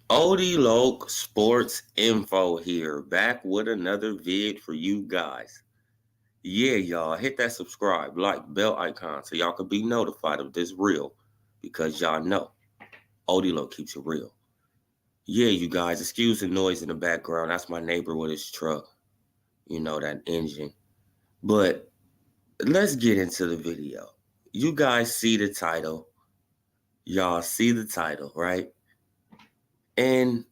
Odie Loke Sports Info here, back with another vid for you guys. Yeah, y'all, hit that subscribe, like, bell icon so y'all can be notified of this reel because y'all know Odie Loke keeps it real. Yeah, you guys, excuse the noise in the background. That's my neighbor with his truck, that engine. But let's get into the video. You guys see the title. Y'all see the title, right? And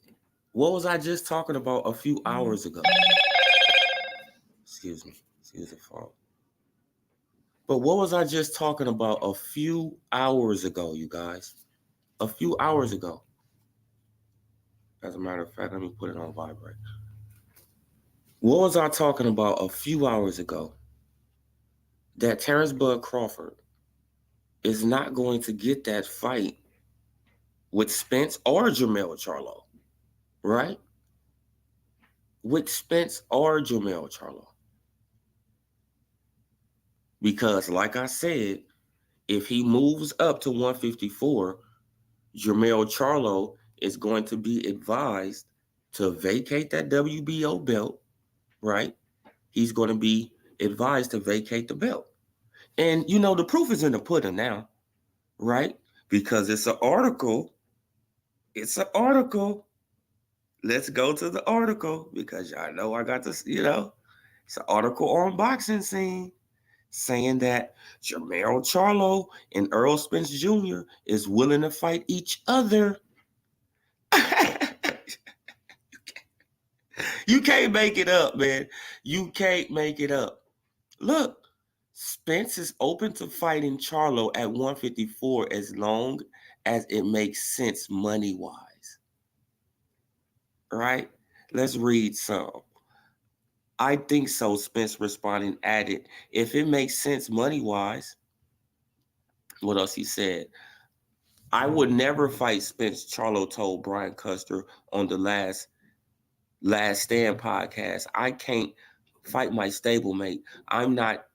what was I just talking about a few hours ago? Excuse the phone. But what was I just talking about a few hours ago, you guys? A few hours ago. As a matter of fact, let me put it on vibrate. What was I talking about a few hours ago? That Terrence Bud Crawford is not going to get that fight with Spence or Jermell Charlo, right? With Spence or Jermell Charlo. Because, like I said, if he moves up to 154, Jermell Charlo is going to be advised to vacate that WBO belt, right? He's going to be advised to vacate the belt. And, the proof is in the pudding now, right? Because it's an article. It's an article. Let's go to the article because y'all know I got this, It's an article on Boxing Scene saying that Jermell Charlo and Earl Spence Jr. is willing to fight each other. You can't make it up, man. You can't make it up. Look, Spence is open to fighting Charlo at 154 as long as it makes sense money-wise. Right? Let's read some. I think so, Spence responding added. If it makes sense money-wise, what else he said? I would never fight Spence, Charlo told Brian Custer on the Last Stand podcast. I can't fight my stablemate. I'm not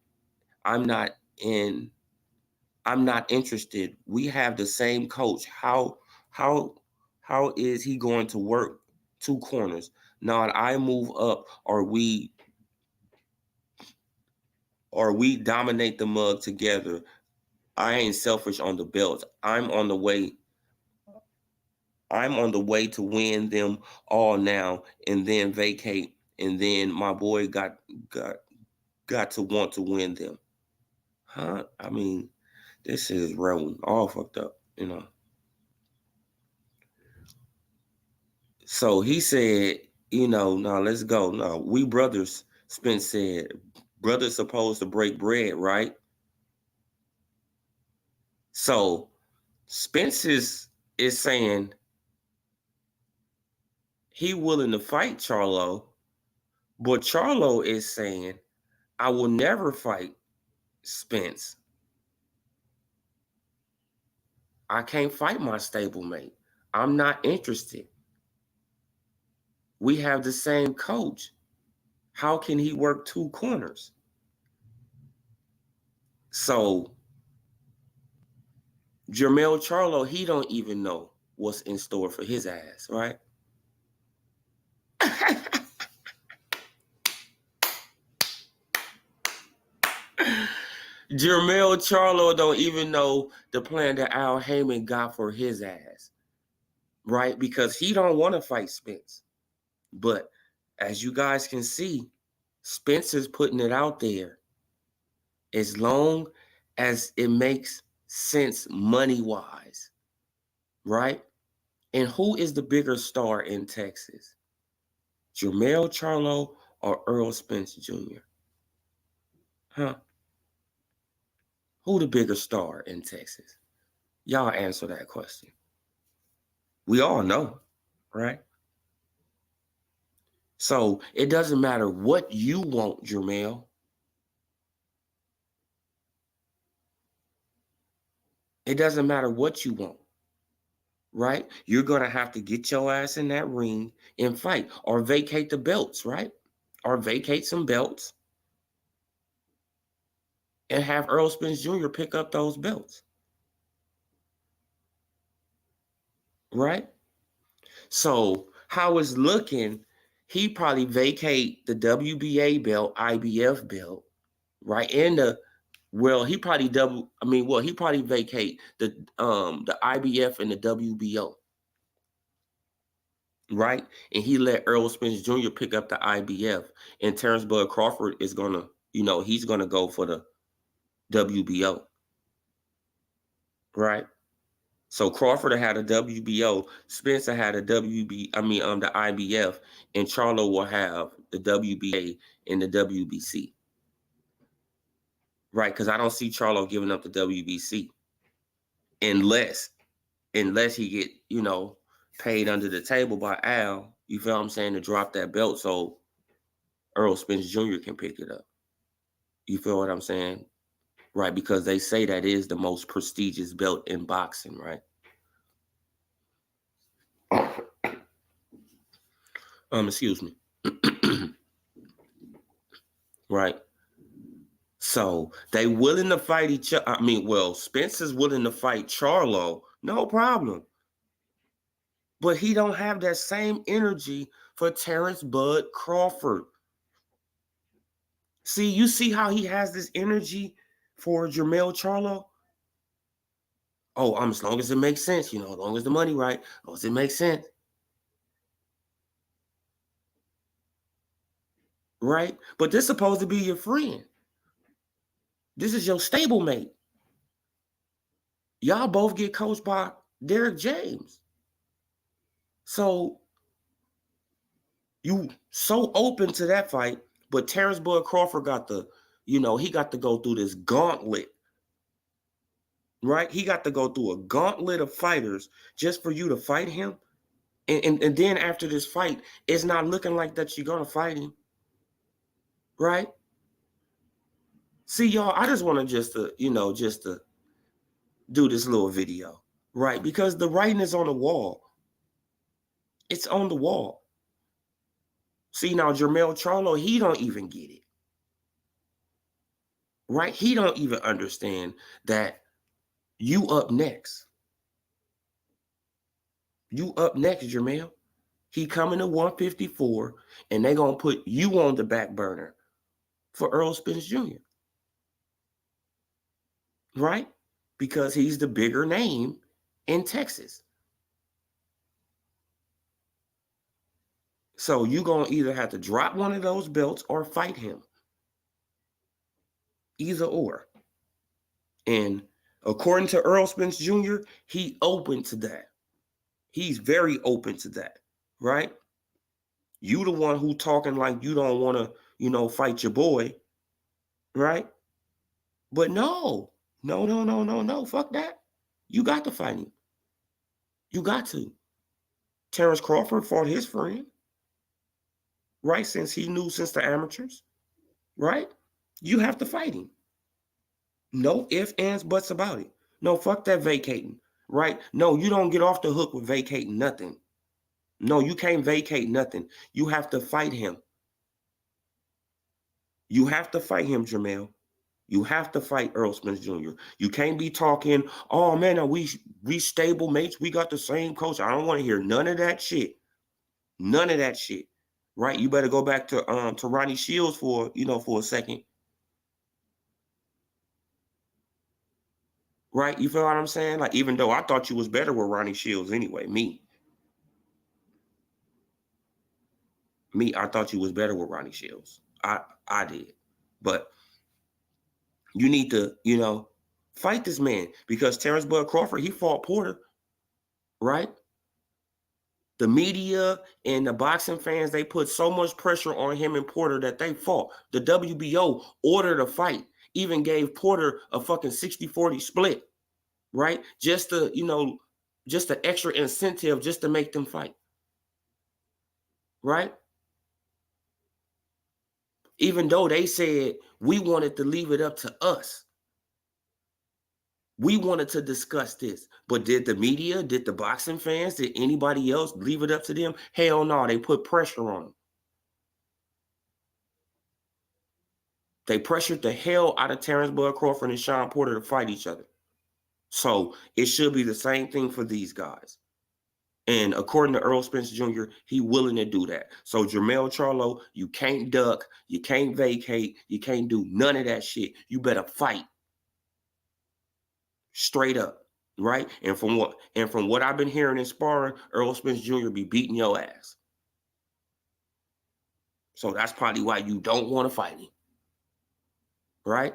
in I'm not interested. We have the same coach. How how is he going to work two corners? Not I move up or we dominate the mug together. I ain't selfish on the belts. I'm on the way to win them all now and then vacate, and then my boy got to want to win them. Huh? I mean, this is real all fucked up. So he said, no, let's go. No, we brothers, Spence said. Brothers supposed to break bread, right? So Spence is saying he willing to fight Charlo, but Charlo is saying, I will never fight Spence. I can't fight my stablemate. I'm not interested. We have the same coach. How can he work two corners? So Jermell Charlo, he don't even know what's in store for his ass, right? Jermell Charlo don't even know the plan that Al Heyman got for his ass, right? Because he don't want to fight Spence. But as you guys can see, Spence is putting it out there. As long as it makes sense money-wise, right? And who is the bigger star in Texas? Jermell Charlo or Earl Spence Jr.? Huh? Who the bigger star in Texas? Y'all answer that question. We all know, right? So it doesn't matter what you want, Jermell. It doesn't matter what you want, right? You're going to have to get your ass in that ring and fight or vacate the belts, right? Or vacate some belts and have Earl Spence Jr. pick up those belts, right? So how it's looking, he probably vacate the WBA belt, IBF belt, right? And he probably he probably vacate the IBF and the WBO, right? And he let Errol Spence Jr. pick up the IBF, and Terrence Bud Crawford is gonna, he's gonna go for the WBO, right? So Crawford had a WBO, Spencer had a the IBF, and Charlo will have the WBA and the WBC, right? Because I don't see Charlo giving up the WBC unless he get, paid under the table by Al. You feel what I'm saying, to drop that belt so Earl Spence Jr. can pick it up. You feel what I'm saying? Right, because they say that is the most prestigious belt in boxing, right? Excuse me. Right. So they willing to fight each other. Spence is willing to fight Charlo, no problem. But he don't have that same energy for Terrence Bud Crawford. See, you see how he has this energy for Jermell Charlo? Oh, as long as it makes sense, as long as the money right, as long as it makes sense. Right? But this is supposed to be your friend. This is your stablemate. Y'all both get coached by Derrick James. So you so open to that fight, but Terrence Bud Crawford got he got to go through this gauntlet. Right? He got to go through a gauntlet of fighters just for you to fight him. And then after this fight, it's not looking like that you're gonna fight him. Right? See, y'all, I just want to just to do this little video, right? Because the writing is on the wall. It's on the wall. See, now Jermell Charlo, he don't even get it. Right? He don't even understand that you up next. You up next, Jermell. He coming to 154, and they gonna put you on the back burner for Earl Spence Jr. Right? Because he's the bigger name in Texas. So you're going to either have to drop one of those belts or fight him. Either or. And according to Earl Spence Jr., he open to that. He's very open to that, right? You the one who talking like you don't want to, fight your boy, right? But no, fuck that. You got to fight him. You got to. Terrence Crawford fought his friend, right? Since the amateurs, right? You have to fight him. No ifs, ands, buts about it. No, fuck that vacating, right? No, you don't get off the hook with vacating nothing. No, you can't vacate nothing. You have to fight him. You have to fight him, Jermell. You have to fight Earl Spence Jr. You can't be talking, oh man, we stable mates. We got the same coach. I don't want to hear none of that shit. None of that shit. Right? You better go back to Ronnie Shields for a second. Right? You feel what I'm saying? Like, even though I thought you was better with Ronnie Shields anyway, I thought you was better with Ronnie Shields. I did. But you need to, fight this man, because Terrence Bud Crawford, he fought Porter, right? The media and the boxing fans, they put so much pressure on him and Porter that they fought. The WBO ordered a fight, even gave Porter a fucking 60-40 split, right? Just to, just an extra incentive just to make them fight, right? Even though they said we wanted to leave it up to us. We wanted to discuss this. But did the media, did the boxing fans, did anybody else leave it up to them? Hell no, they put pressure on them. They pressured the hell out of Terrence Bud Crawford and Sean Porter to fight each other. So it should be the same thing for these guys. And according to Earl Spence Jr., he willing to do that. So Jermell Charlo, you can't duck, you can't vacate, you can't do none of that shit. You better fight. Straight up. Right? And from what I've been hearing in sparring, Earl Spence Jr. be beating your ass. So that's probably why you don't want to fight him. Right?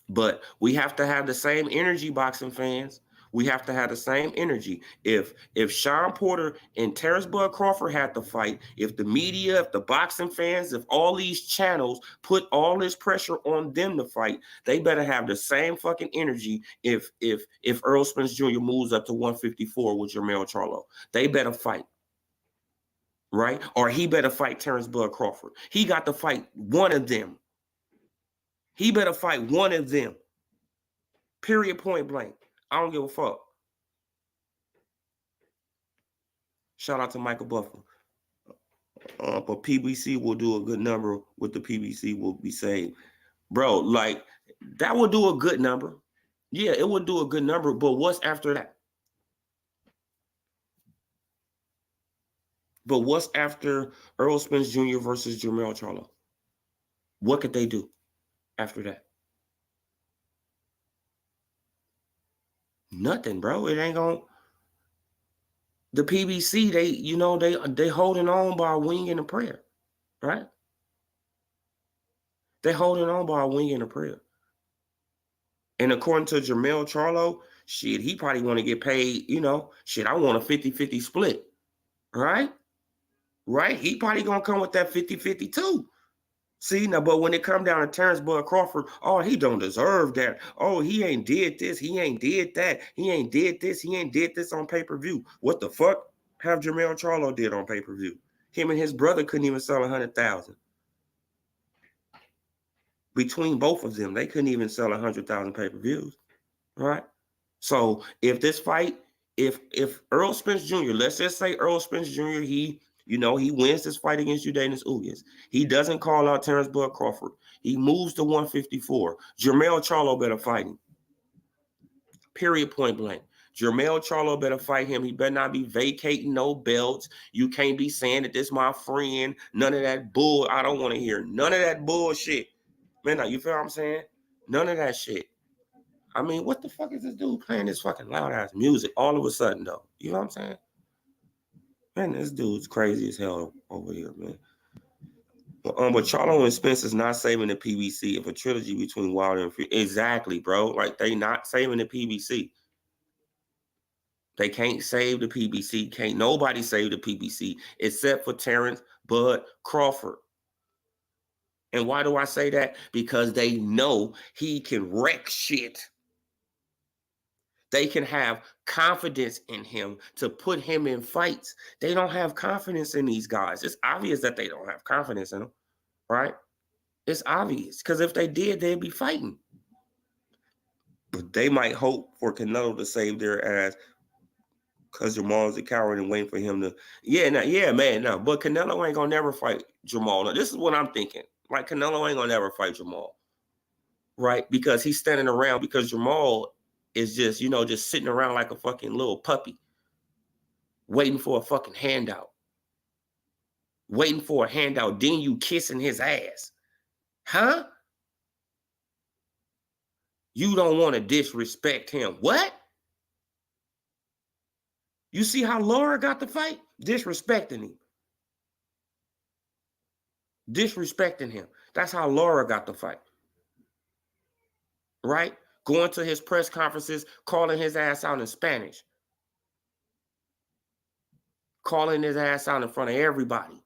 But we have to have the same energy, boxing fans. We have to have the same energy. If Sean Porter and Terrence Bud Crawford had to fight, if the media, if the boxing fans, if all these channels put all this pressure on them to fight, they better have the same fucking energy if Earl Spence Jr. moves up to 154 with Jermell Charlo. They better fight. Right? Or he better fight Terrence Bud Crawford. He got to fight one of them. He better fight one of them. Period, point blank. I don't give a fuck. Shout out to Michael Buffer. But PBC will do a good number. With the PBC will be saved. Bro, like, that will do a good number. Yeah, it would do a good number, but what's after that? But what's after Earl Spence Jr. versus Jermell Charlo? What could they do after that? Nothing, bro. It ain't gonna. The PBC, they holding on by a wing and a prayer, right? They holding on by a wing and a prayer. And according to Jermell Charlo, shit, he probably want to get paid, shit, I want a 50-50 split, right? Right? He probably going to come with that 50-50 too. See, now, but when it come down to Terrence Bud Crawford, oh, he don't deserve that. Oh, he ain't did this. He ain't did that. He ain't did this. He ain't did this on pay-per-view. What the fuck have Jermell Charlo did on pay-per-view? Him and his brother couldn't even sell 100,000. Between both of them, they couldn't even sell 100,000 pay-per-views, right? So if this fight, if Earl Spence Jr., let's just say Earl Spence Jr., he wins this fight against Eubanks Ugas. He doesn't call out Terrence Bud Crawford. He moves to 154. Jermell Charlo better fight him. Period, point blank. Jermell Charlo better fight him. He better not be vacating no belts. You can't be saying that this my friend. None of that bull. I don't want to hear none of that bullshit. Man, now, you feel what I'm saying? None of that shit. I mean, what the fuck is this dude playing this fucking loud ass music all of a sudden, though? You know what I'm saying? Man, this dude's crazy as hell over here, man. But Charlo and Spence is not saving the PBC if a trilogy between Wilder and Fury. Exactly, bro. Like, they not saving the PBC. They can't save the PBC. Can't nobody save the PBC except for Terrence Bud Crawford. And why do I say that? Because they know he can wreck shit. They can have confidence in him to put him in fights. They don't have confidence in these guys. It's obvious that they don't have confidence in them, right? It's obvious, because if they did, they'd be fighting. But they might hope for Canelo to save their ass because Jamal's a coward and waiting for him to. No. But Canelo ain't gonna never fight Jamal. Now, this is what I'm thinking. Like, Canelo ain't gonna never fight Jamal, right? Because he's standing around, because Jamal is just, just sitting around like a fucking little puppy, waiting for a fucking handout. Waiting for a handout, then you kissing his ass. Huh? You don't want to disrespect him. What? You see how Laura got the fight? Disrespecting him. Disrespecting him. That's how Laura got the fight. Right? Going to his press conferences, calling his ass out in Spanish. Calling his ass out in front of everybody.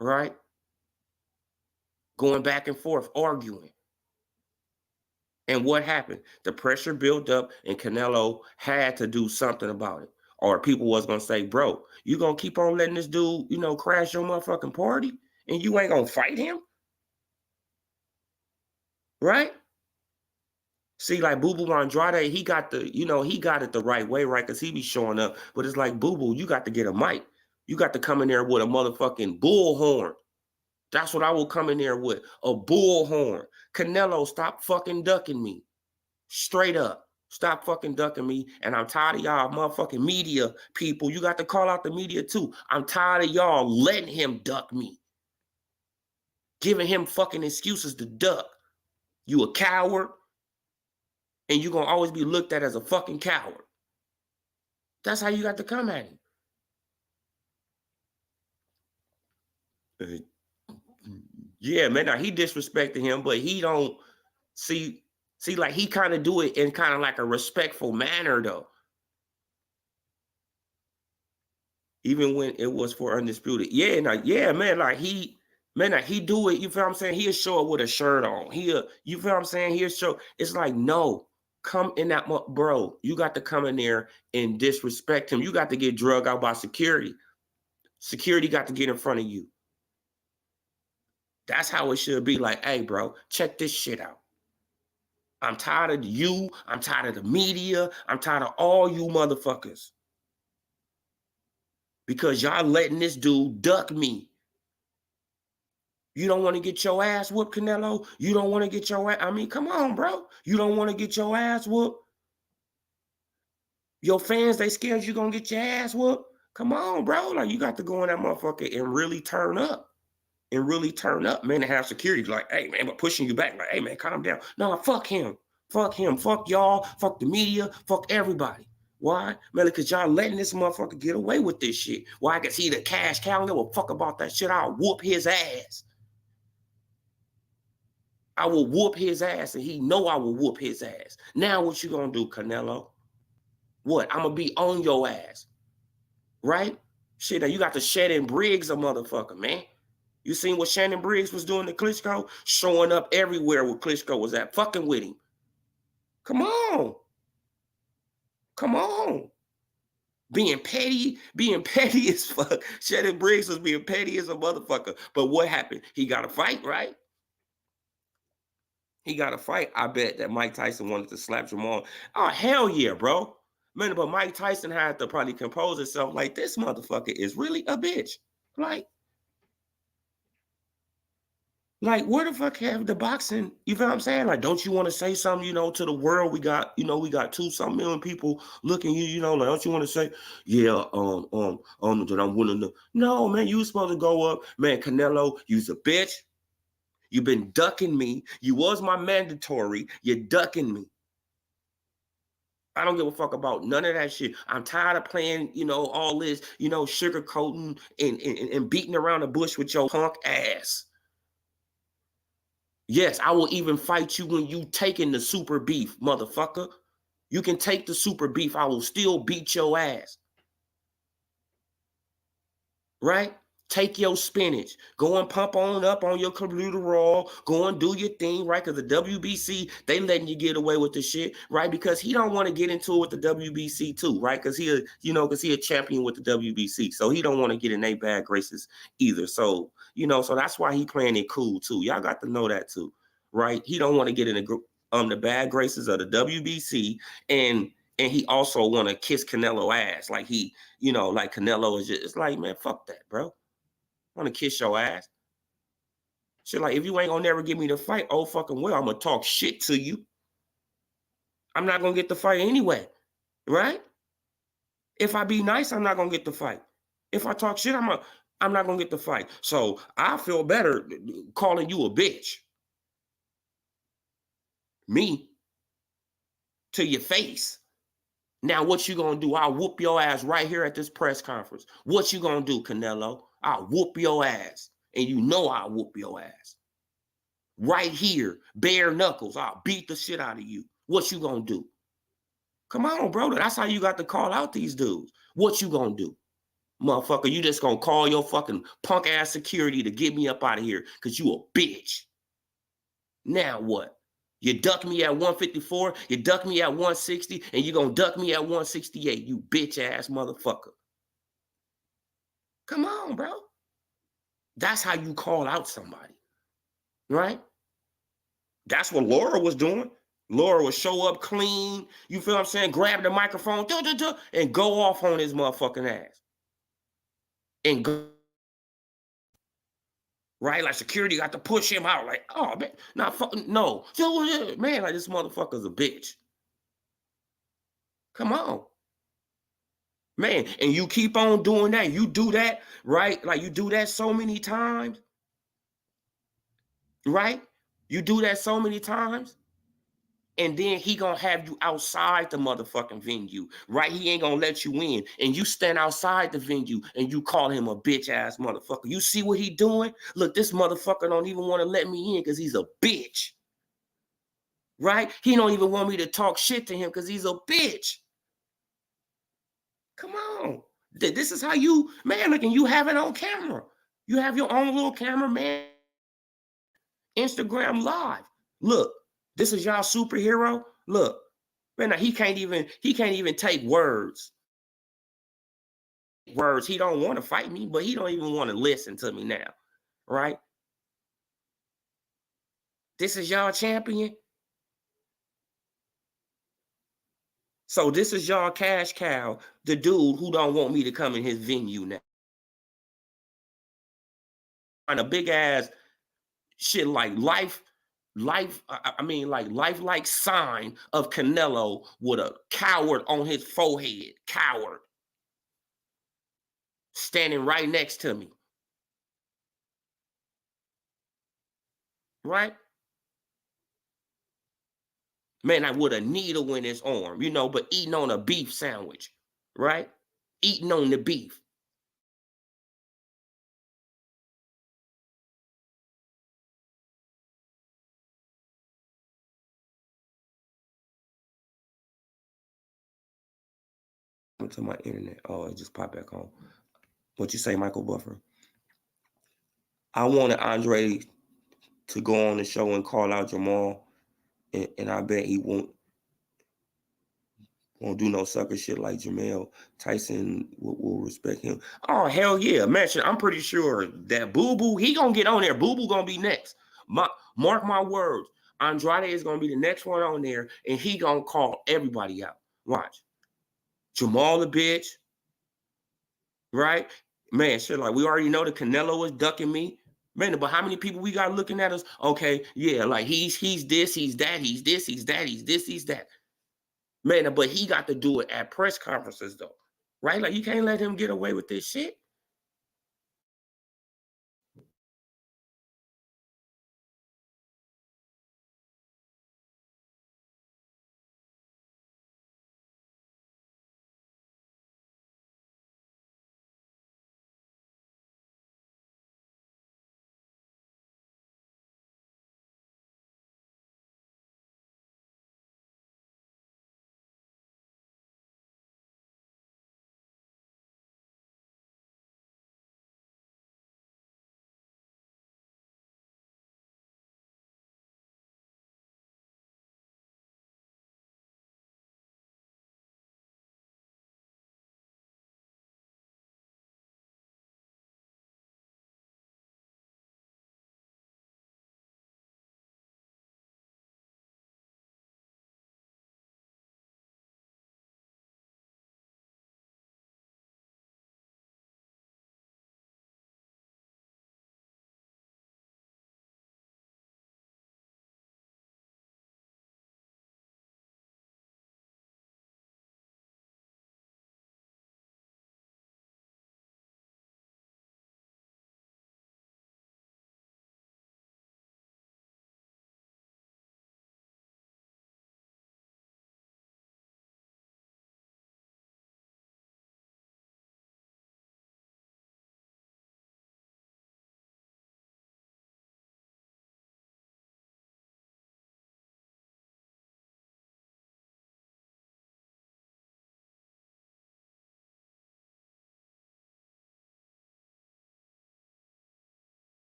Right? Going back and forth, arguing. And what happened? The pressure built up, and Canelo had to do something about it. Or people was going to say, bro, you going to keep on letting this dude, crash your motherfucking party, and you ain't going to fight him? Right? See, like Boo Boo Andrade, he got he got it the right way, right? Because he be showing up. But it's like, Boo Boo, you got to get a mic. You got to come in there with a motherfucking bullhorn. That's what I will come in there with, a bullhorn. Canelo, stop fucking ducking me. Straight up. Stop fucking ducking me. And I'm tired of y'all motherfucking media people. You got to call out the media too. I'm tired of y'all letting him duck me. Giving him fucking excuses to duck. You a coward. And you're going to always be looked at as a fucking coward. That's how you got to come at him. Yeah, man. Now he disrespected him, but he don't see like he kind of do it in kind of like a respectful manner though. Even when it was for Undisputed. Yeah, now, yeah, man, like he do it, you feel what I'm saying? He'll show up with a shirt on. You feel what I'm saying? He'll show, it's like, no, come in that, bro, you got to come in there and disrespect him. You got to get drugged out by security. Security got to get in front of you. That's how it should be. Like, hey, bro, check this shit out. I'm tired of you. I'm tired of the media. I'm tired of all you motherfuckers. Because y'all letting this dude duck me. You don't want to get your ass whooped, Canelo? You don't want to get your ass... I mean, come on, bro. You don't want to get your ass whooped? Your fans, they scared you going to get your ass whooped? Come on, bro. Like, you got to go in that motherfucker and really turn up. And really turn up, man, and have security. Like, hey, man, but pushing you back. Like, hey, man, calm down. No, fuck him. Fuck him. Fuck y'all. Fuck the media. Fuck everybody. Why? Man, because y'all letting this motherfucker get away with this shit. Why? Because he the cash cow. I don't give a fuck about that shit. I'll whoop his ass. I will whoop his ass, and he know I will whoop his ass. Now what you gonna do, Canelo? What? I'm gonna be on your ass. Right? Shit, now you got the Shannon Briggs a motherfucker, man. You seen what Shannon Briggs was doing to Klitschko? Showing up everywhere where Klitschko was at, fucking with him. Come on. Come on. Being petty as fuck. Shannon Briggs was being petty as a motherfucker. But what happened? He got a fight, right? He got a fight. I bet that Mike Tyson wanted to slap Jermell. Oh, hell yeah, bro. Man, but Mike Tyson had to probably compose himself like, this motherfucker is really a bitch. Like, where the fuck have the boxing? You feel what I'm saying? Like, don't you want to say something, to the world? We got 2-something million people looking like, don't you want to say, yeah, that I'm willing to. No, man, you supposed to go up. Man, Canelo, you's a bitch. You've been ducking me. You was my mandatory. You're ducking me. I don't give a fuck about none of that shit. I'm tired of playing, all this, sugarcoating and beating around the bush with your punk ass. Yes, I will even fight you when you taking the super beef, motherfucker. You can take the super beef. I will still beat your ass. Right? Take your spinach. Go and pump on up on your computer roll. Go and do your thing, right? Because the WBC, they letting you get away with the shit, right? Because he don't want to get into it with the WBC too, right? Because he a champion with the WBC. So he don't want to get in their bad graces either. So, so that's why he playing it cool too. Y'all got to know that too, right? He don't want to get in the bad graces of the WBC, and he also want to kiss Canelo ass. Like like Canelo is just, it's like, man, fuck that, bro. I want to kiss your ass. Shit, like, if you ain't gonna never give me the fight, oh fucking well, I'm gonna talk shit to you. I'm not gonna get the fight anyway, right? If I be nice, I'm not gonna get the fight. If I talk shit, I'm not gonna get the fight. So I feel better calling you a bitch. Me to your face. Now what you gonna do? I'll whoop your ass right here at this press conference. What you gonna do, Canelo? I'll whoop your ass. And you know I'll whoop your ass. Right here, bare knuckles. I'll beat the shit out of you. What you gonna do? Come on, bro. That's how you got to call out these dudes. What you gonna do? Motherfucker, you just gonna call your fucking punk ass security to get me up out of here because you a bitch. Now what? You duck me at 154, you duck me at 160, and you gonna duck me at 168, you bitch ass motherfucker. Come on, bro. That's how you call out somebody, right? That's what Laura was doing. Laura would show up clean, you feel what I'm saying? Grab the microphone, and go off on his motherfucking ass. And go, right? Like security got to push him out. Like, oh, man, no. Man, like this motherfucker's a bitch. Come on. Man, and you keep on doing that. You do that, right? Like you do that so many times, right? You do that so many times, and then he gonna have you outside the motherfucking venue, right? He ain't gonna let you in, and you stand outside the venue and you call him a bitch ass motherfucker. You see what he doing? Look, this motherfucker don't even want to let me in because he's a bitch, right? He don't even want me to talk shit to him because he's a bitch. Come on. This is how you, man, look, and you have it on camera. You have your own little camera, man. Instagram live. Look, this is y'all superhero. Look, man, he can't even take words. He don't want to fight me, but he don't even want to listen to me now. Right? This is y'all champion. So this is y'all cash cow, the dude who don't want me to come in his venue now. On a big ass shit like lifelike sign of Canelo with a coward on his forehead. Coward. Standing right next to me. Right? Man, I with a needle in his arm, but eating on a beef sandwich, right? Eating on the beef. To my internet. Oh, it just popped back on. What you say, Michael Buffer? I wanted Andre to go on the show and call out Jermell, and I bet he won't do no sucker shit like Jermell. Tyson will respect him. Oh, hell yeah. Man, I'm pretty sure that Boo-Boo, he gonna get on there. Boo-Boo gonna be next. Mark my words. Andrade is gonna be the next one on there, and he gonna call everybody out. Watch. Jermell the bitch. Right? Man, shit, like we already know that Canelo is ducking me. Man, but how many people we got looking at us? Okay, yeah, like he's this, he's that, he's this, he's that, he's this, he's that. Man, but he got to do it at press conferences though. Right? Like you can't let him get away with this shit.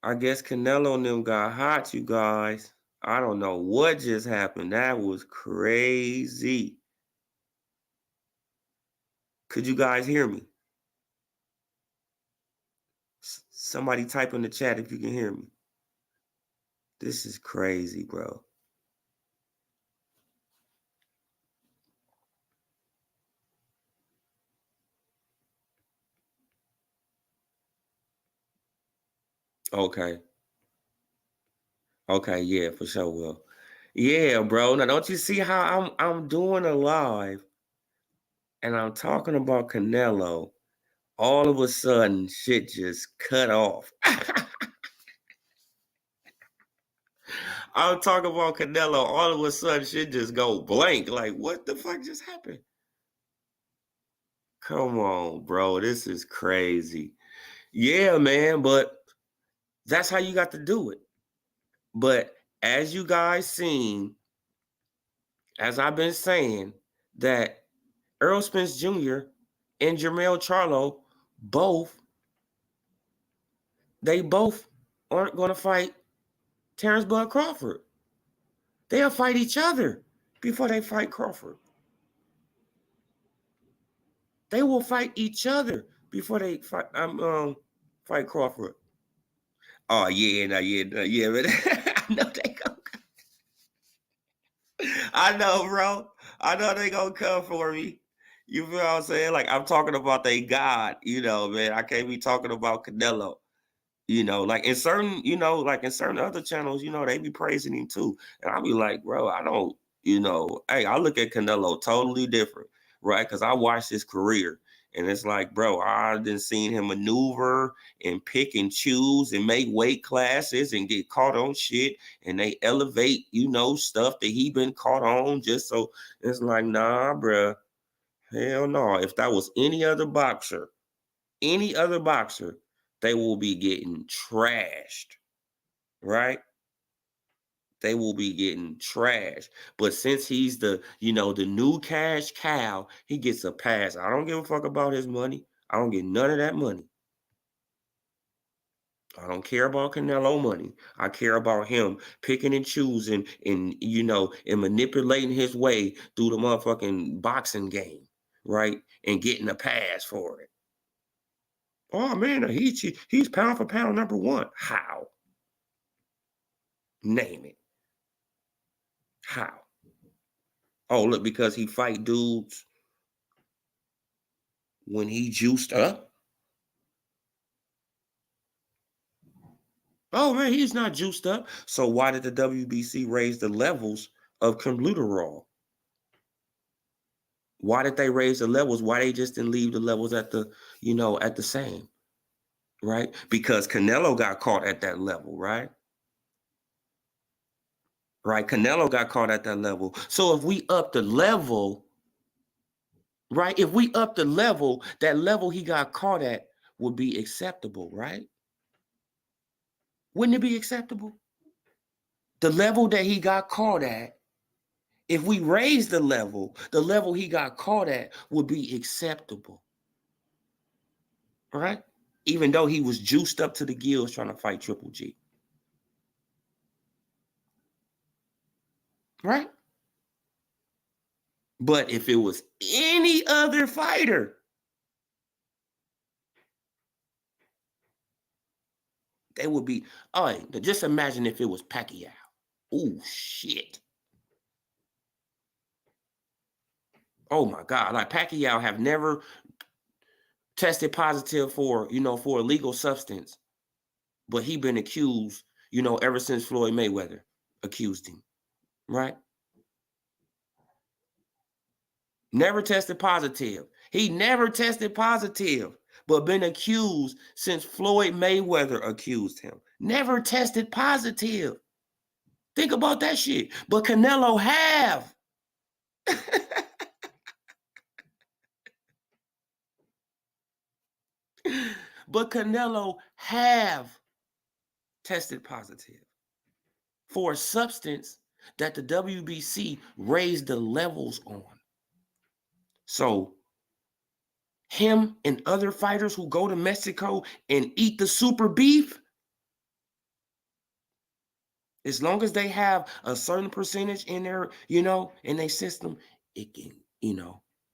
I guess Canelo and them got hot, you guys. I don't know what just happened. That was crazy. Could you guys hear me? Somebody type in the chat if you can hear me. This is crazy, bro. Okay. Okay, yeah, for sure. Well, yeah, bro. Now don't you see how I'm doing a live and I'm talking about Canelo? All of a sudden, shit just cut off. I'm talking about Canelo. All of a sudden, shit just go blank. Like, what the fuck just happened? Come on, bro. This is crazy. Yeah, man, but that's how you got to do it. But as you guys seen, as I've been saying, that Earl Spence Jr. and Jermell Charlo both, they both aren't going to fight Terrence Bud Crawford. They'll fight each other before they fight Crawford. They will fight each other before they fight Crawford. Oh yeah, no, yeah, no, yeah, man. I know they go. I know, bro. I know they gonna come for me. You feel what I'm saying? Like I'm talking about they God, man. I can't be talking about Canelo. Like in certain, like in certain other channels, they be praising him too. And I'll be like, bro, I don't, hey, I look at Canelo totally different, right? Because I watched his career. And it's like, bro, I done seen him maneuver and pick and choose and make weight classes and get caught on shit. And they elevate, stuff that he been caught on just so it's like, nah, bro. Hell no. If that was any other boxer, they will be getting trashed, right? They will be getting trashed. But since he's the new cash cow, he gets a pass. I don't give a fuck about his money. I don't get none of that money. I don't care about Canelo money. I care about him picking and choosing and manipulating his way through the motherfucking boxing game, right? And getting a pass for it. Oh man, he's pound for pound number one. How? Name it. How? Oh, look, because he fight dudes when he juiced up. Oh man, he's not juiced up. So why did the WBC raise the levels of Cumbuterol? Why did they raise the levels? Why they just didn't leave the levels at the same, right? Because Canelo got caught at that level, right? Right, Canelo got caught at that level. So if we up the level, right? If we up the level, that level he got caught at would be acceptable, right? Wouldn't it be acceptable? The level that he got caught at, if we raise the level he got caught at would be acceptable, right? Even though he was juiced up to the gills trying to fight Triple G, right? But if it was any other fighter, they would be, oh, just imagine if it was Pacquiao. Oh, shit. Oh, my God. Like Pacquiao have never tested positive for illegal substance, but he been accused, ever since Floyd Mayweather accused him, right? Never tested positive. He never tested positive, but been accused since Floyd Mayweather accused him. Never tested positive. Think about that shit. But Canelo have. But Canelo have tested positive for a substance that the WBC raised the levels on. So him and other fighters who go to Mexico and eat the super beef, as long as they have a certain percentage in their, in their system, it can,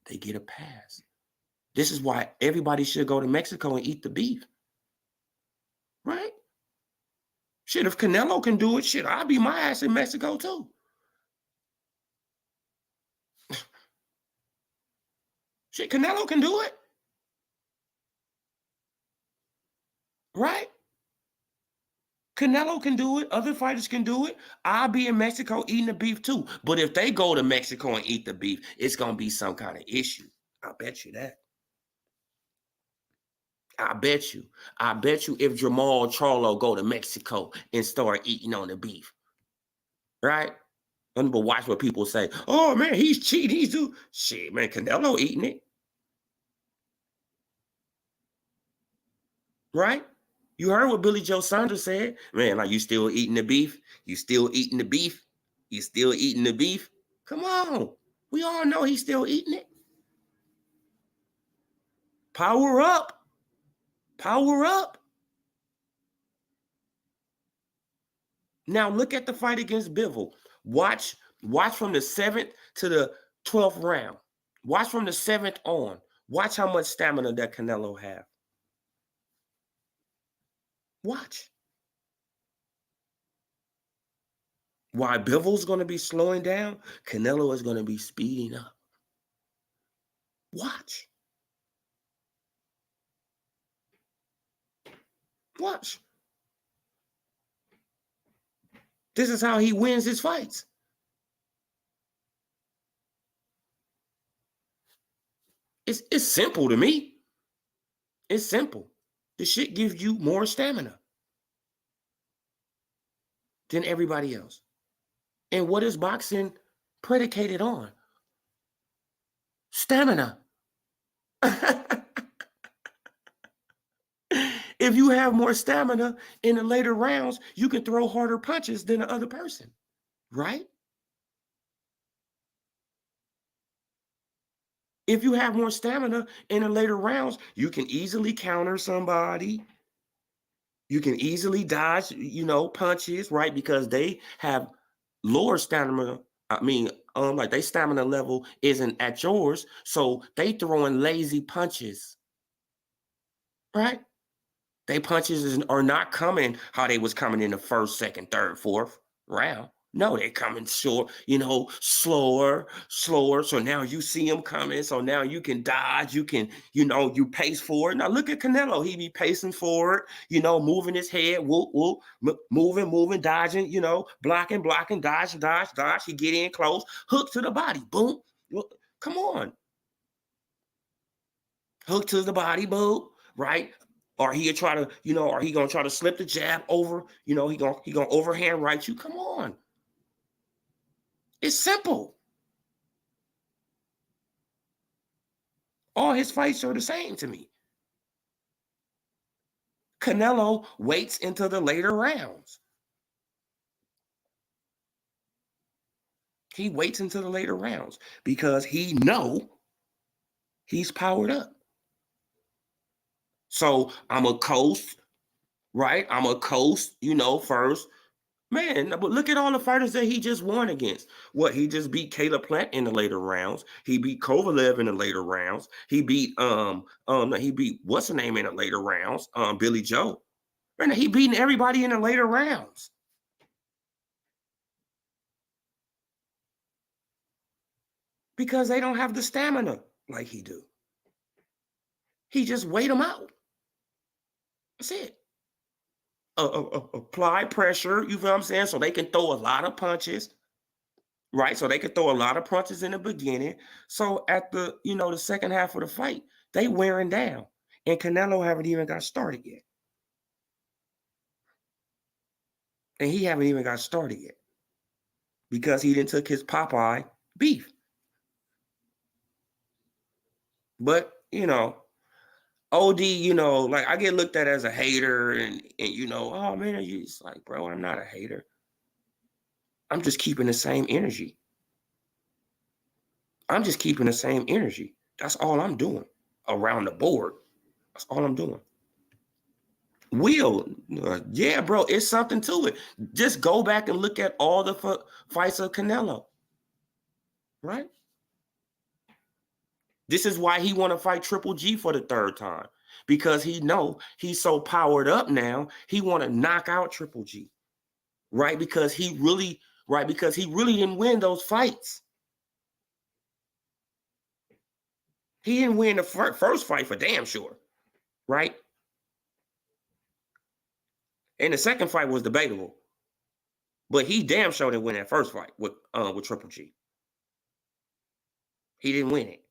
they get a pass. This is why everybody should go to Mexico and eat the beef. Right? Shit, if Canelo can do it, shit, I'll be my ass in Mexico too. Shit, Canelo can do it. Right? Canelo can do it. Other fighters can do it. I'll be in Mexico eating the beef too. But if they go to Mexico and eat the beef, it's going to be some kind of issue. I bet you that. I bet you. I bet you if Jermell Charlo go to Mexico and start eating on the beef, right? But watch what people say. Oh man, he's cheating. He's do shit, man. Canelo eating it, right? You heard what Billy Joe Saunders said, man. Like, you still eating the beef? You still eating the beef? You still eating the beef? Come on, we all know he's still eating it. Power up, power up. Now look at the fight against Bivol. Watch from the 7th to the 12th round. Watch from the 7th on. Watch how much stamina that Canelo have. Watch. While Bivol's going to be slowing down, Canelo is going to be speeding up. Watch. Watch. This is how he wins his fights. It's simple to me. It's simple. The shit gives you more stamina than everybody else. And what is boxing predicated on? Stamina. If you have more stamina in the later rounds, you can throw harder punches than the other person, right? If you have more stamina in the later rounds, you can easily counter somebody. You can easily dodge, punches, right? Because they have lower stamina. I mean, like their stamina level isn't at yours, so they throwing lazy punches, right? They punches are not coming how they was coming in the 1st, 2nd, 3rd, 4th round. No, they're coming short, slower. So now you see them coming. So now you can dodge. You can, you pace forward. Now look at Canelo. He be pacing forward, moving his head, whoop, whoop, moving, dodging, blocking, dodge. He get in close, hook to the body, boom. Come on. Hook to the body, boom, right? Or he try to, or he gonna try to slip the jab over, he gonna overhand right you. Come on. It's simple. All his fights are the same to me. Canelo waits until the later rounds. He waits until the later rounds because he know he's powered up. So I'm a coast, right? I'm a coast, first. Man, but look at all the fighters that he just won against. What, he just beat Caleb Plant in the later rounds. He beat Kovalev in the later rounds. He beat what's the name in the later rounds? Billy Joe. Man, he beating everybody in the later rounds. Because they don't have the stamina like he do. He just wait them out. That's it. Apply pressure, you feel what I'm saying? So they can throw a lot of punches, right? So they can throw a lot of punches in the beginning. So at the, the second half of the fight, they wearing down. And Canelo haven't even got started yet. And he haven't even got started yet. Because he didn't took his Popeye beef. But, OD, like I get looked at as a hater and oh man, it's like, bro, I'm not a hater. I'm just keeping the same energy. That's all I'm doing around the board. That's all I'm doing. Yeah, bro, it's something to it. Just go back and look at all the fights of Canelo, right? This is why he want to fight Triple G for the 3rd time, because he know he's so powered up now. He want to knock out Triple G, right? Because he really didn't win those fights. He didn't win the first fight for damn sure, right? And the second fight was debatable. But he damn sure didn't win that first fight with Triple G. He didn't win it.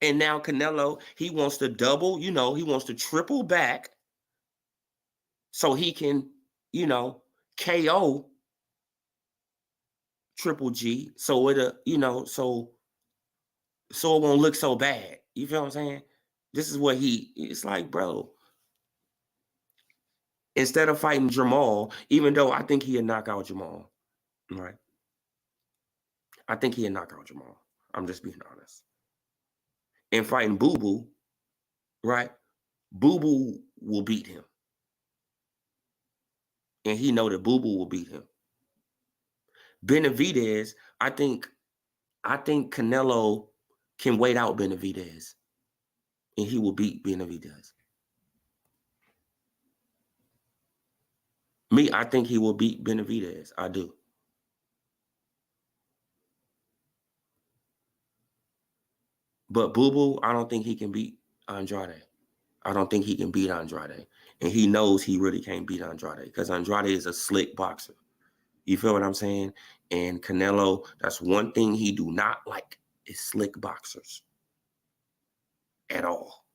And now Canelo, he wants to double, he wants to triple back so he can, KO Triple G. So it'll, so it won't look so bad. You feel what I'm saying? This is what it's like, bro. Instead of fighting Jermell, even though I think he'd knock out Jermell, right? I think he'd knock out Jermell. I'm just being honest. And fighting Boo Boo, right? Boo Boo will beat him. And he know that Boo Boo will beat him. Benavidez, I think Canelo can wait out Benavidez. And he will beat Benavidez. Me, I think he will beat Benavidez. I do. But Boo Boo, I don't think he can beat Andrade. I don't think he can beat Andrade. And he knows he really can't beat Andrade because Andrade is a slick boxer. You feel what I'm saying? And Canelo, that's one thing he do not like is slick boxers. At all.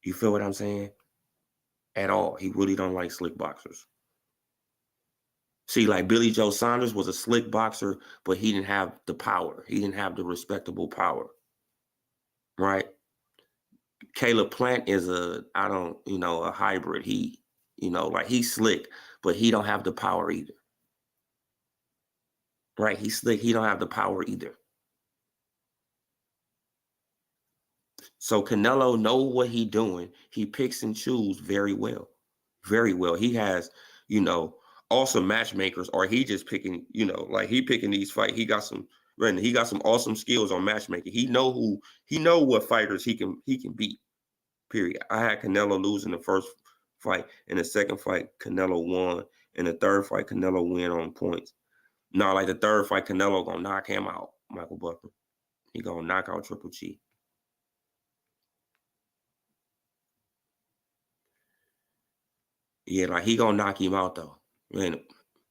You feel what I'm saying? At all. He really don't like slick boxers. See, like Billy Joe Saunders was a slick boxer, but he didn't have the power. He didn't have the respectable power. Right? Caleb Plant is a hybrid. He's slick, but he don't have the power either. Right? He's slick. He don't have the power either. So Canelo know what he doing. He picks and chooses very well. Very well. He has, awesome matchmakers, or he just picking, he picking these fights. He got some awesome skills on matchmaking. He know what fighters he can beat. Period. I had Canelo lose in the first fight. In the second fight, Canelo won. In the third fight, Canelo win on points. No, like the third fight, Canelo gonna knock him out, Michael Buffer. He gonna knock out Triple G. Yeah, like he gonna knock him out though. And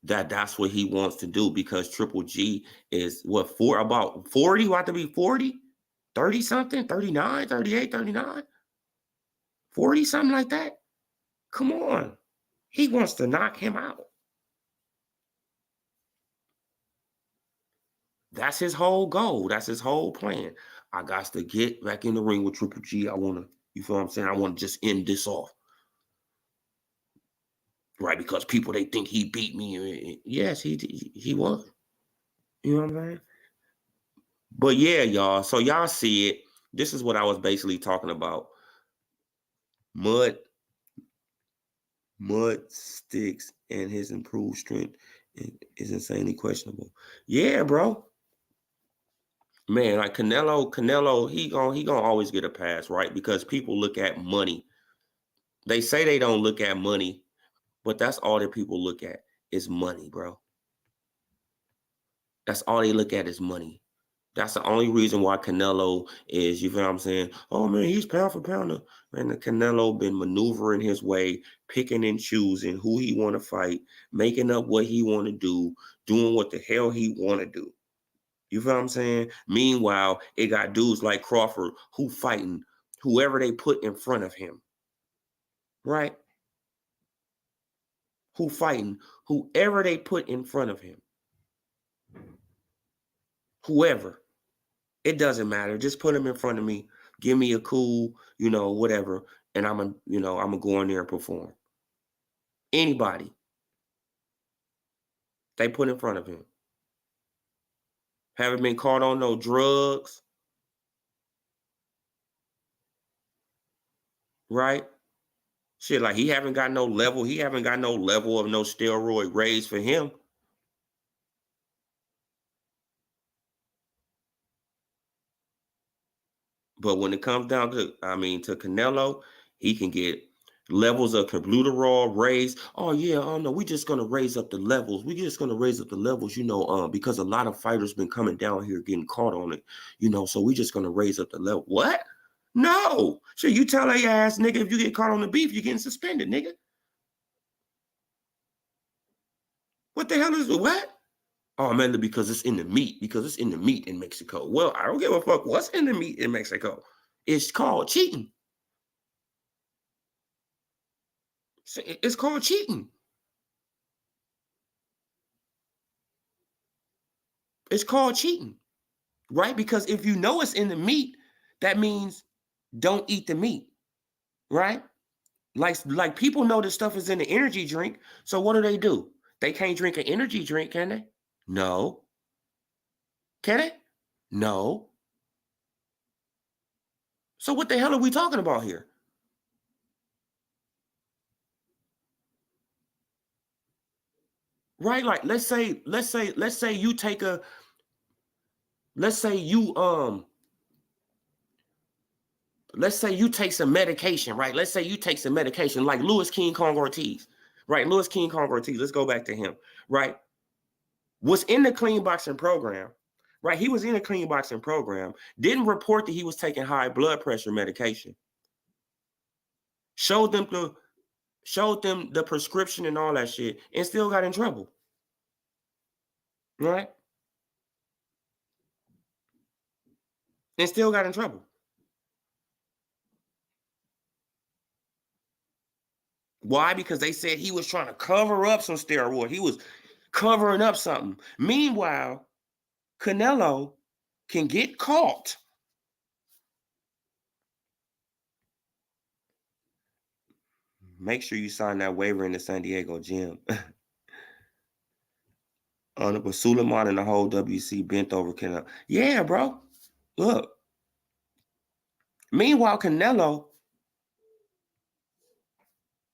that's what he wants to do because Triple G is about 40, about to be 40, 30 something, 39, 38, 39, 40, something like that. Come on. He wants to knock him out. That's his whole goal. That's his whole plan. I got to get back in the ring with Triple G. I want to, you feel what I'm saying? I want to just end this off. Right? Because people, they think he beat me. Yes, he won. You know what I'm saying? But yeah, y'all. So y'all see it. This is what I was basically talking about. Mud Sticks and his improved strength is insanely questionable. Yeah, bro. Man, like Canelo, he gonna always get a pass, right? Because people look at money. They say they don't look at money, but that's all that people look at is money, bro. That's all they look at is money. That's the only reason why Canelo is, you feel what I'm saying? Oh, man, he's pound for pounder. Man, the Canelo been maneuvering his way, picking and choosing who he want to fight, making up what he want to do, doing what the hell he want to do. You feel what I'm saying? Meanwhile, it got dudes like Crawford who fighting whoever they put in front of him. Right? Who fighting whoever they put in front of him. Whoever. It doesn't matter. Just put him in front of me. Give me a cool, whatever. And I'm gonna go in there and perform. Anybody they put in front of him. Haven't been caught on no drugs. Right? Shit, like he haven't got no level. He haven't got no level of no steroid raised for him. But when it comes down to Canelo, he can get levels of Clenbuterol raised. Oh yeah, oh no, we just gonna raise up the levels. We just gonna raise up the levels, because a lot of fighters been coming down here getting caught on it, so we just gonna raise up the level. What? No. Sure, you tell a ass nigga if you get caught on the beef, you're getting suspended, nigga. What the hell is what? Oh man, because it's in the meat. Because it's in the meat in Mexico. Well, I don't give a fuck what's in the meat in Mexico. It's called cheating. It's called cheating. It's called cheating, right? Because if you know it's in the meat, that means don't eat the meat, right? Like people know this stuff is in the energy drink. So what do? They can't drink an energy drink, can they? No. Can they? No. So what the hell are we talking about here? Right? Like let's say you take a let's say you take some medication, right? Let's say you take some medication like Louis King Kong Ortiz, right? Louis King Kong Ortiz, let's go back to him, right? Was in the clean boxing program, right? He was in a clean boxing program, didn't report that he was taking high blood pressure medication. Showed them the prescription and all that shit, and still got in trouble, right? And still got in trouble. Why? Because they said he was trying to cover up some steroid. He was covering up something. Meanwhile, Canelo can get caught. Make sure you sign that waiver in the San Diego gym. But Suleiman and the whole WC bent over Canelo. Yeah, bro. Look. Meanwhile, Canelo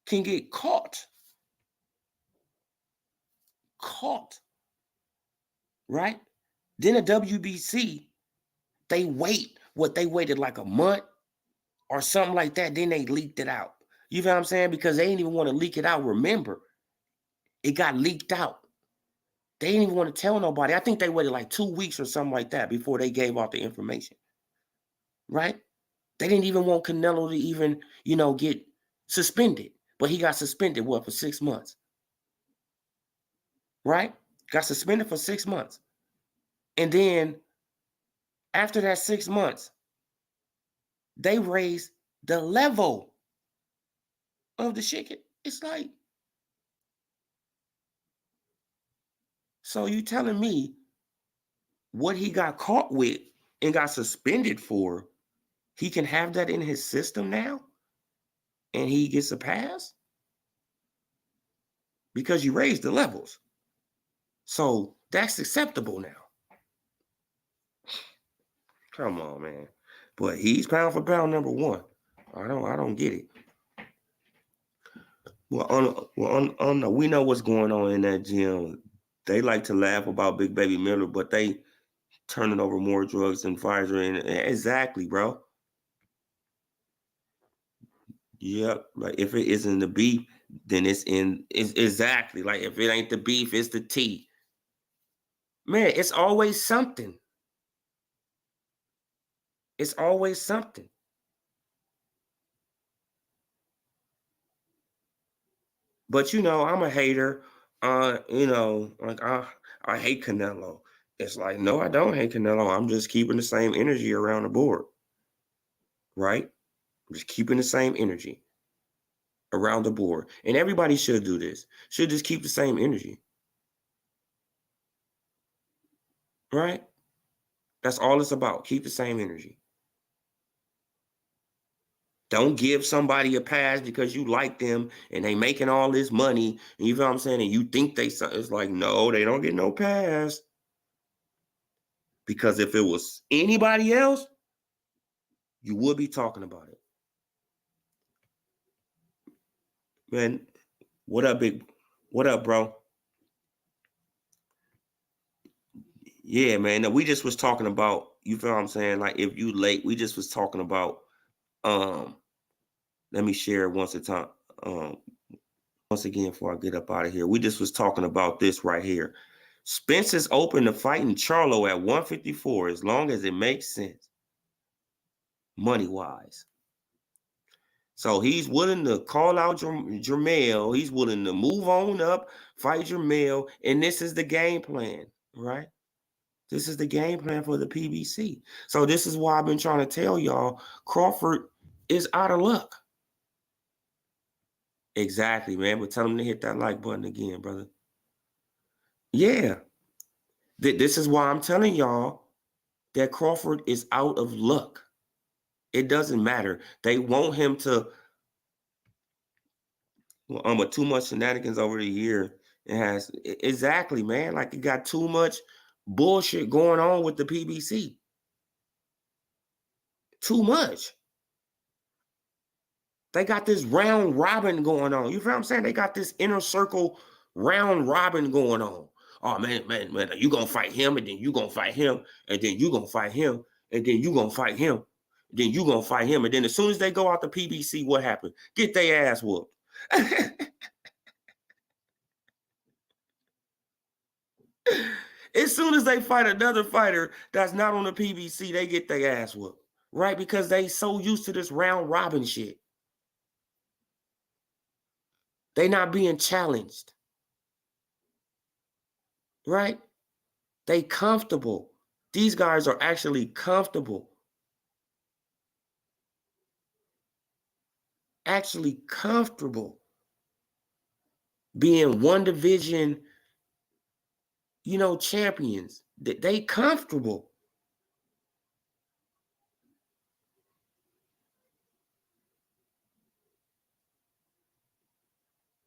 can get caught. Caught. Right? Then a WBC, they wait. What, they waited like a month or something like that. Then they leaked it out. You know what I'm saying? Because they didn't even want to leak it out. Remember, it got leaked out. They didn't even want to tell nobody. I think they waited like 2 weeks or something like that before they gave out the information. Right? They didn't even want Canelo to even, get suspended. But he got suspended, for 6 months? Right? Got suspended for 6 months. And then after that 6 months, they raised the level of the shit. It's like, so you telling me what he got caught with and got suspended for, he can have that in his system now? And he gets a pass? Because you raised the levels. So that's acceptable now. Come on, man. But he's pound for pound number one. I don't get it. Well, we know what's going on in that gym. They like to laugh about Big Baby Miller, but they turning over more drugs than Pfizer. And exactly, bro. Yep. Like if it isn't the beef, then it's exactly. Like if it ain't the beef, it's the tea. Man, it's always something. It's always something. But I'm a hater. Like I hate Canelo. It's like, no, I don't hate Canelo. I'm just keeping the same energy around the board. Right? I'm just keeping the same energy around the board. And everybody should do this. Should just keep the same energy. Right? That's all it's about. Keep the same energy. Don't give somebody a pass because you like them and they making all this money. And you know what I'm saying? And you think it's like, no, they don't get no pass. Because if it was anybody else, you would be talking about it. Man, what up, big? What up, bro? Yeah, man. No, we just was talking about, you feel what I'm saying? Like if you late, we just was talking about, let me share once again before I get up out of here. We just was talking about this right here. Spence is open to fighting Charlo at 154 as long as it makes sense. money-wise. So he's willing to call out Jermell. He's willing to move on up, fight Jermell, and this is the game plan, right? This is the game plan for the PBC. So this is why I've been trying to tell y'all, Crawford is out of luck. Exactly, man. But tell him to hit that like button again, brother. Yeah. This is why I'm telling y'all that Crawford is out of luck. It doesn't matter. They want him to, but too much shenanigans over the year. It has, exactly, man. Like, it got too much bullshit going on with the PBC. Too much. They got this round robin going on. You feel what I'm saying? They got this inner circle round robin going on. Oh, man, you going to fight him, and then you going to fight him, and then you going to fight him, and then you going to fight him, then you going to fight him. And then as soon as they go out the PBC, what happened? Get their ass whooped. As soon as they fight another fighter that's not on the PBC, they get their ass whooped, right? Because they so used to this round robin shit. They not being challenged, right? They comfortable. These guys are actually comfortable. Actually comfortable being one division, champions. They comfortable.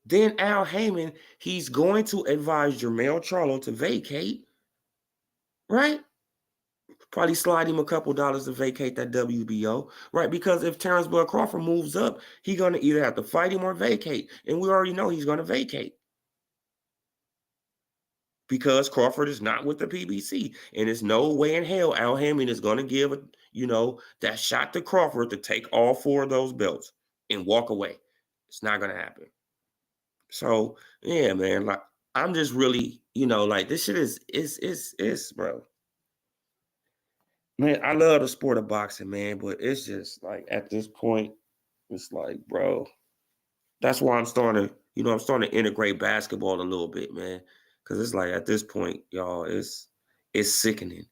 Then Al Haymon, he's going to advise Jermell Charlo to vacate, right? Probably slide him a couple dollars to vacate that WBO, right? Because if Terrence Bud Crawford moves up, he's going to either have to fight him or vacate. And we already know he's going to vacate. Because Crawford is not with the PBC. And there's no way in hell Al Haymon is going to give, that shot to Crawford to take all 4 of those belts and walk away. It's not going to happen. So, yeah, man, like, I'm just really, like, this shit is, bro. Man, I love the sport of boxing, man, but it's just, like, at this point, it's like, bro, that's why I'm starting to integrate basketball a little bit, man. Because it's like, at this point, y'all, it's sickening.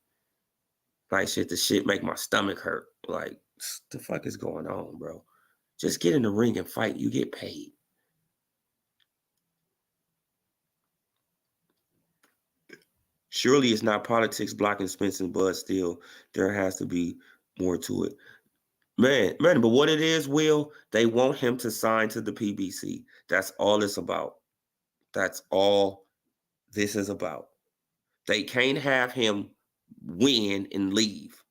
Like, the shit make my stomach hurt. Like, the fuck is going on, bro? Just get in the ring and fight. You get paid. Surely it's not politics blocking Spence and Bud still. There has to be more to it. Man, but what it is, Will, they want him to sign to the PBC. That's all it's about. That's all this is about. They can't have him win and leave.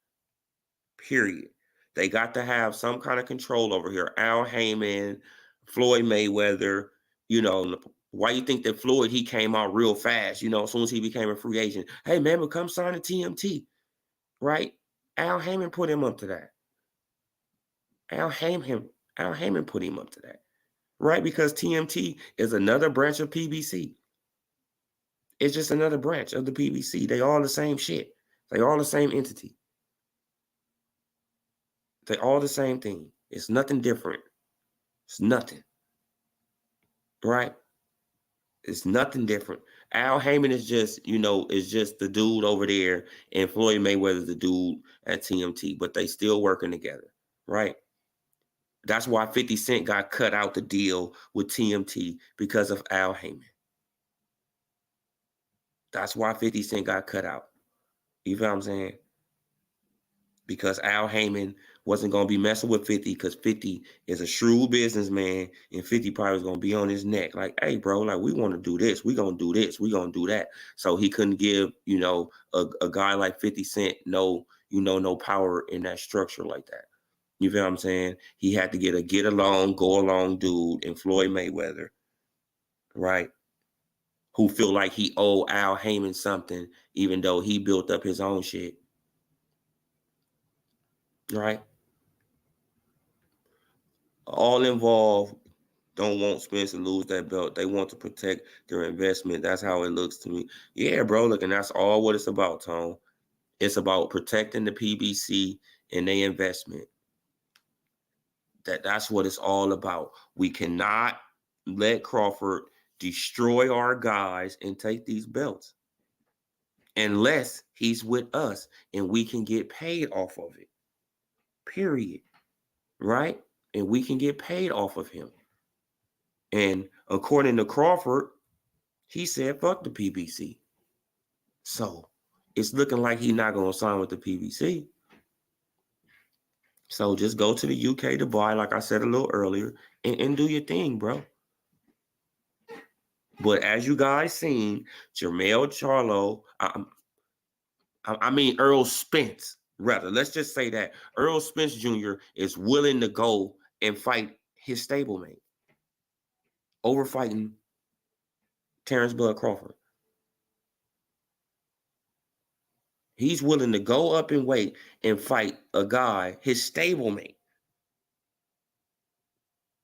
Period. They got to have some kind of control over here. Al Haymon, Floyd Mayweather, why you think that Floyd, he came out real fast, as soon as he became a free agent. Hey, man, but come sign a TMT, right? Al Haymon put him up to that. Al Haymon put him up to that, right? Because TMT is another branch of PBC. It's just another branch of the PBC. They all the same shit. They all the same entity. They all the same thing. It's nothing different. It's nothing. Right? It's nothing different. Al Haymon is just, is just the dude over there, and Floyd Mayweather's the dude at TMT, but they still working together, right? That's why 50 Cent got cut out the deal with TMT because of Al Haymon. That's why 50 Cent got cut out. You feel what I'm saying? Because Al Haymon wasn't going to be messing with 50 because 50 is a shrewd businessman, and 50 probably was going to be on his neck. Like, hey, bro, like, we want to do this. We going to do this. We going to do that. So he couldn't give, a guy like 50 Cent no power in that structure like that. You feel what I'm saying? He had to get a get-along, go-along dude in Floyd Mayweather, right? Who feel like he owed Al Haymon something, even though he built up his own shit. Right? All involved don't want Spence to lose that belt. They want to protect their investment. That's how it looks to me. Yeah, bro, look, and that's all what it's about, Tone. It's about protecting the PBC and their investment. That's what it's all about. We cannot let Crawford destroy our guys and take these belts unless he's with us and we can get paid off of it. Period. Right? And we can get paid off of him. And according to Crawford, he said, fuck the PBC. So it's looking like he's not going to sign with the PBC. So just go to the UK, Dubai, like I said a little earlier, and do your thing, bro. But as you guys seen, Jermell Charlo, I mean Earl Spence, rather. Let's just say that Earl Spence Jr. is willing to go and fight his stablemate over fighting Terrence Bud Crawford. He's willing to go up in weight and fight a guy, his stablemate,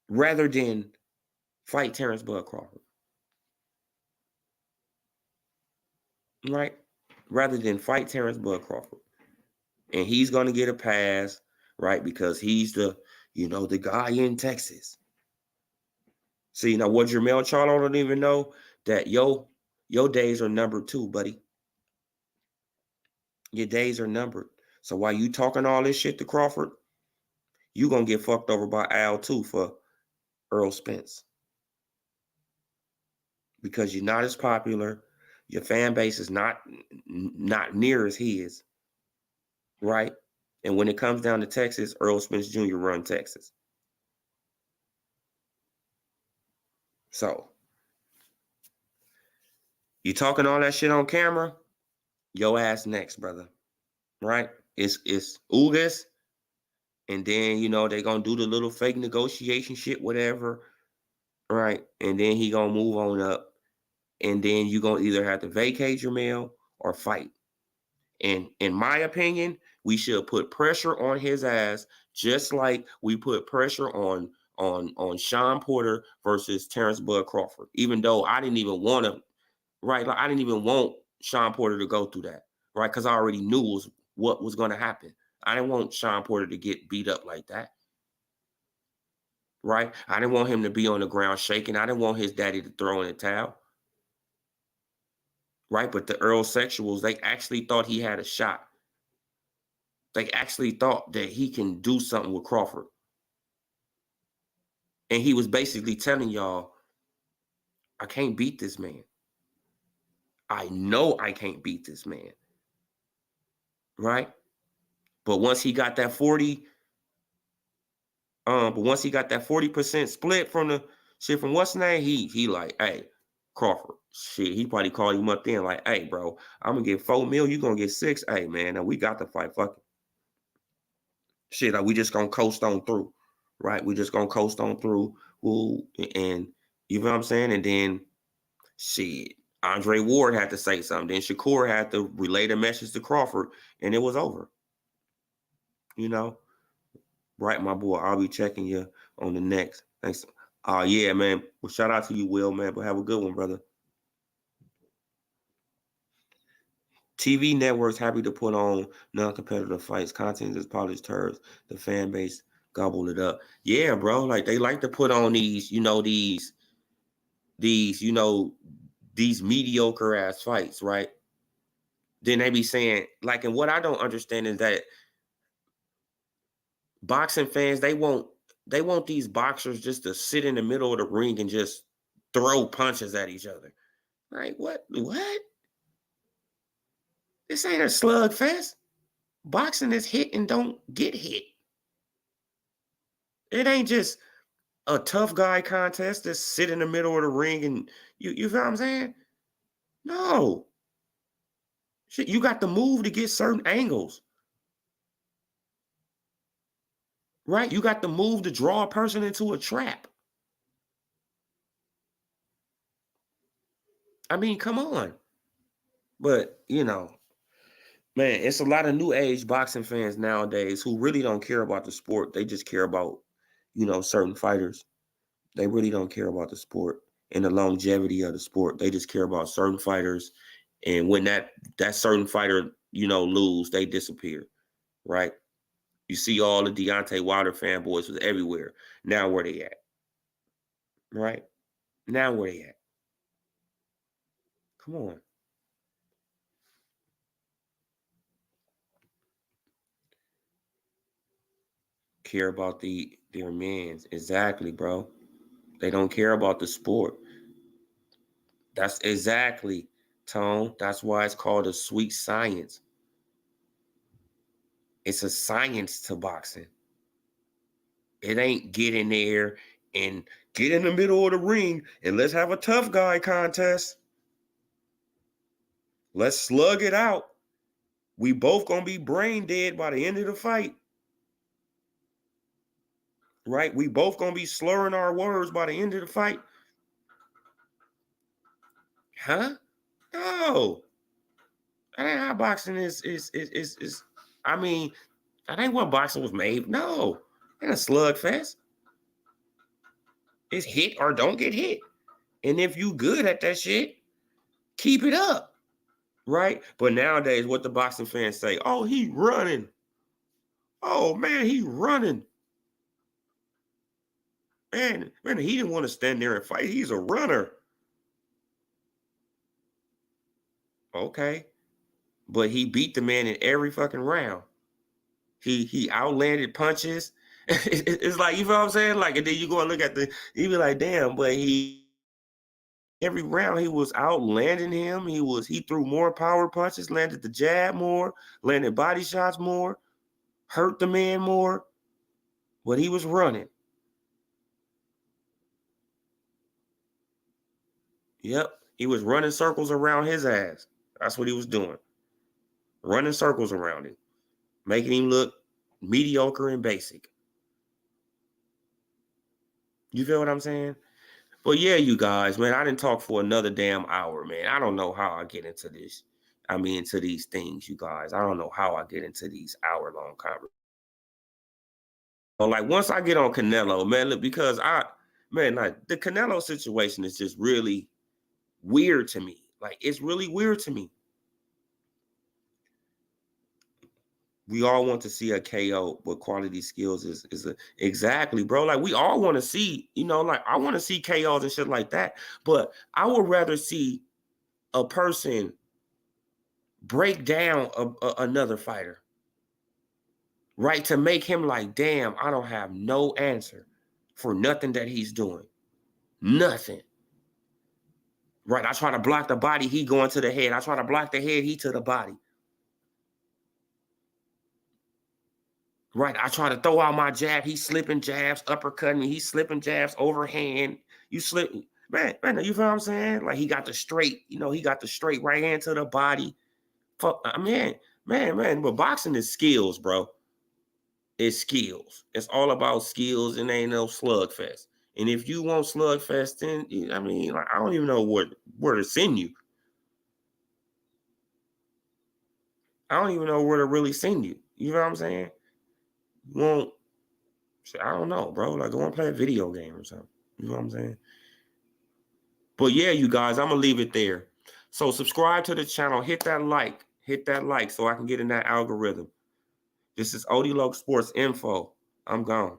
rather than fight Terrence Bud Crawford. Right? Rather than fight Terrence Bud Crawford. And he's going to get a pass, right? Because he's the guy in Texas. See, now what Jermell Charlo don't even know, that your days are numbered too, buddy. Your days are numbered. So while you talking all this shit to Crawford, you going to get fucked over by Al too for Earl Spence. Because you're not as popular. Your fan base is not near as his. Right? And when it comes down to Texas, Earl Spence Jr. run Texas. So, you talking all that shit on camera, your ass next, brother. Right? It's Ugas, and then, they going to do the little fake negotiation shit, whatever. Right? And then he going to move on up. And then you going to either have to vacate Jermell or fight. And in my opinion, we should put pressure on his ass, just like we put pressure on Sean Porter versus Terrence Bud Crawford. Even though I didn't even want to, right? Like I didn't even want Sean Porter to go through that, right? Because I already knew what was going to happen. I didn't want Sean Porter to get beat up like that, right? I didn't want him to be on the ground shaking. I didn't want his daddy to throw in the towel. Right? But the Earl Sexuals, they actually thought he had a shot. They actually thought that he can do something with Crawford. And he was basically telling y'all, I can't beat this man. I know I can't beat this man. Right? But once he got that 40% split from the shit from what's name, he like, hey, Crawford. Shit, he probably called him up then like, hey, bro, I'm gonna get $4 million, you gonna get 6. Hey, man, now we got to fight. Fuck it. Shit, like we just gonna coast on through, right? We just gonna coast on through. And you know what I'm saying? And then, shit, Andre Ward had to say something. Then Shakur had to relay the message to Crawford, and it was over. Right, my boy. I'll be checking you on the next. Thanks. Yeah, man. Well, shout out to you, Will, man. But have a good one, brother. TV networks happy to put on non-competitive fights. Content is polished turds. The fan base gobbled it up. Yeah, bro. Like they like to put on these mediocre ass fights, right? Then they be saying, like, and what I don't understand is that boxing fans, they want these boxers just to sit in the middle of the ring and just throw punches at each other. Like, what? This ain't a slugfest. Boxing is hit and don't get hit. It ain't just a tough guy contest that sit in the middle of the ring and you feel what I'm saying? No. Shit, you got to move to get certain angles. Right? You got to move to draw a person into a trap. I mean, come on. But, man, it's a lot of new age boxing fans nowadays who really don't care about the sport. They just care about, certain fighters. They really don't care about the sport and the longevity of the sport. They just care about certain fighters. And when that certain fighter, lose, they disappear. Right? You see all the Deontay Wilder fanboys was everywhere. Now where they at? Right? Now where they at? Come on. Care about their mans. Exactly, bro. They don't care about the sport. That's exactly, Tone. That's why it's called a sweet science. It's a science to boxing. It ain't get in there and get in the middle of the ring and let's have a tough guy contest. Let's slug it out. We both gonna be brain dead by the end of the fight. Right? We both gonna be slurring our words by the end of the fight. Huh? No. That ain't how boxing is. I mean, that ain't what boxing was made. No. It ain't a slugfest. It's hit or don't get hit. And if you good at that shit, keep it up. Right? But nowadays, what the boxing fans say, oh, he running. Oh, man, he running. Man, he didn't want to stand there and fight. He's a runner. Okay. But he beat the man in every fucking round. He outlanded punches. It's like, you know what I'm saying? Like, and then you go and look at you be like, damn, but every round he was outlanding him. He threw more power punches, landed the jab more, landed body shots more, hurt the man more. But he was running. Yep. He was running circles around his ass. That's what he was doing. Running circles around him, making him look mediocre and basic. You feel what I'm saying? But yeah, you guys, man, I didn't talk for another damn hour, man. I don't know how I get into this. I mean, into these things, you guys. I don't know how I get into these hour-long conversations. But like once I get on Canelo, man, look, because like the Canelo situation is just really weird to me. Like it's really weird to me. We all want to see a KO, but quality skills is exactly, bro. Like we all want to see, like I want to see KOs and shit like that. But I would rather see a person break down another fighter, right? To make him like, damn, I don't have no answer for nothing that he's doing. Nothing. Right? I try to block the body, he going to the head. I try to block the head, he to the body. Right? I try to throw out my jab, he's slipping jabs, uppercutting me, he's slipping jabs, overhand. You slip, man, you feel what I'm saying? Like he got the straight, he got the straight right hand to the body. Fuck, man, but boxing is skills, bro. It's skills. It's all about skills and ain't no slugfest. And if you want slugfest, then I mean, like I don't even know where to send you. I don't even know where to really send you. You know what I'm saying? You won't. I don't know, bro. Like go and play a video game or something. You know what I'm saying? But yeah, you guys, I'm gonna leave it there. So subscribe to the channel. Hit that like, so I can get in that algorithm. This is Odie Loc Sports Info. I'm gone.